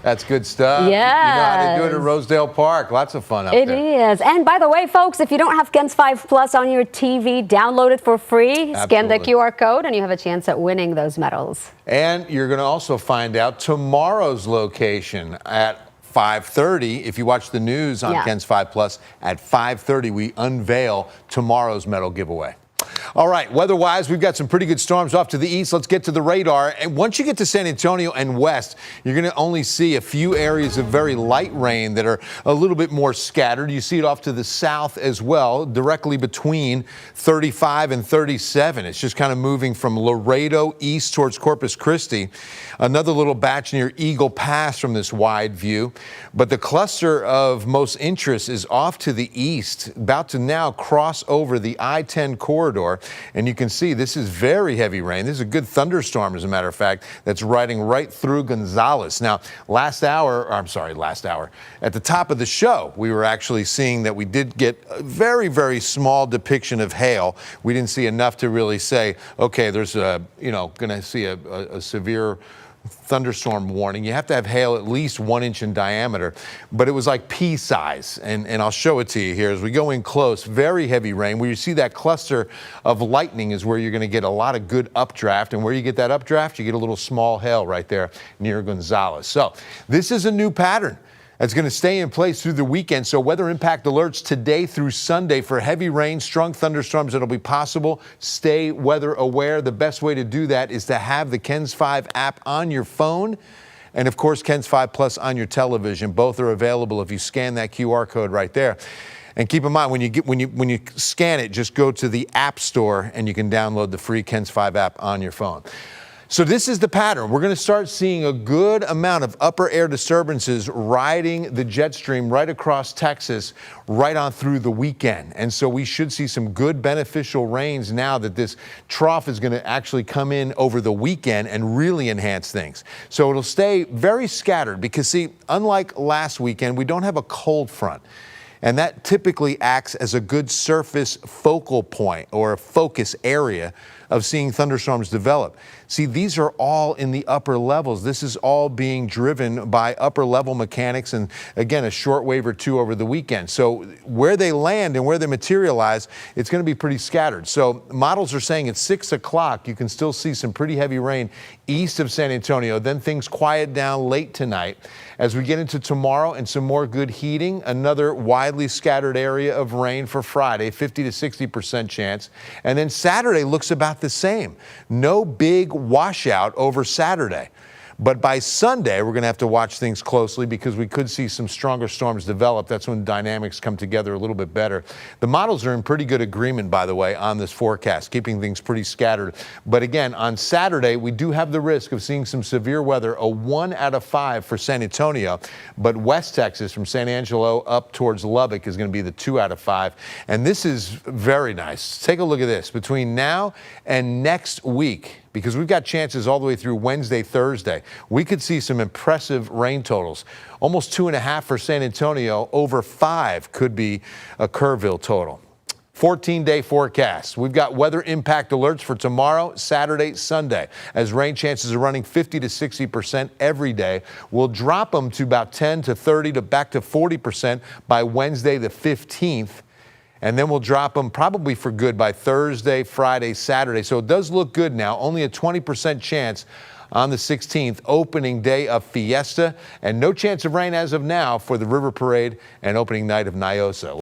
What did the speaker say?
That's good stuff. Yes. You know how to do it at Rosedale Park. Lots of fun up there. It is. And by the way, folks, if you don't have KENS 5 Plus on your TV, download it for free. Absolutely. Scan the QR code and you have a chance at winning those medals. And you're going to also find out tomorrow's location at 5:30. If you watch the news on KENS 5 Plus, at 5:30 we unveil tomorrow's medal giveaway. All right, weather-wise, we've got some pretty good storms off to the east. Let's get to the radar. And once you get to San Antonio and west, you're going to only see a few areas of very light rain that are a little bit more scattered. You see it off to the south as well, directly between 35 and 37. It's just kind of moving from Laredo east towards Corpus Christi. Another little batch near Eagle Pass from this wide view. But the cluster of most interest is off to the east, about to now cross over the I-10 corridor. And you can see this is very heavy rain. This is a good thunderstorm, as a matter of fact, that's riding right through Gonzales. Now, last hour, at the top of the show, we were actually seeing that we did get a very, very small depiction of hail. We didn't see enough to really say, okay, there's going to see a severe thunderstorm warning. You have to have hail at least 1 inch in diameter, but it was like pea size. And I'll show it to you here as we go in close. Very heavy rain. Where you see that cluster of lightning is where you're going to get a lot of good updraft. And where you get that updraft, you get a little small hail right there near Gonzales. So this is a new pattern that's going to stay in place through the weekend. So weather impact alerts today through Sunday for heavy rain, strong thunderstorms that'll be possible. Stay weather aware. The best way to do that is to have the KENS 5 app on your phone. And of course, KENS 5 Plus on your television. Both are available if you scan that QR code right there. And keep in mind, when you scan it, just go to the App Store and you can download the free KENS 5 app on your phone. So this is the pattern. We're going to start seeing a good amount of upper air disturbances riding the jet stream right across Texas, right on through the weekend. And so we should see some good beneficial rains now that this trough is going to actually come in over the weekend and really enhance things. So it'll stay very scattered because, see, unlike last weekend, we don't have a cold front. And that typically acts as a good surface focal point or a focus area of seeing thunderstorms develop. See, these are all in the upper levels. This is all being driven by upper level mechanics and, again, a short wave or two over the weekend. So where they land and where they materialize, it's going to be pretty scattered. So models are saying at 6 o'clock, you can still see some pretty heavy rain east of San Antonio. Then things quiet down late tonight. As we get into tomorrow and some more good heating, another widely scattered area of rain for Friday, 50 to 60% chance. And then Saturday looks about the same. No big washout over Saturday. But by Sunday, we're going to have to watch things closely because we could see some stronger storms develop. That's when dynamics come together a little bit better. The models are in pretty good agreement, by the way, on this forecast, keeping things pretty scattered. But again, on Saturday, we do have the risk of seeing some severe weather, a 1 out of 5 for San Antonio. But West Texas, from San Angelo up towards Lubbock, is going to be the 2 out of 5. And this is very nice. Take a look at this. Between now and next week, because we've got chances all the way through Wednesday, Thursday, we could see some impressive rain totals. Almost 2.5 for San Antonio, over 5 could be a Kerrville total. 14-day forecast. We've got weather impact alerts for tomorrow, Saturday, Sunday, as rain chances are running 50 to 60% every day. We'll drop them to about 10 to 30 to back to 40% by Wednesday the 15th. And then we'll drop them probably for good by Thursday, Friday, Saturday. So it does look good now. Only a 20% chance on the 16th, opening day of Fiesta. And no chance of rain as of now for the River Parade and opening night of Nyosa.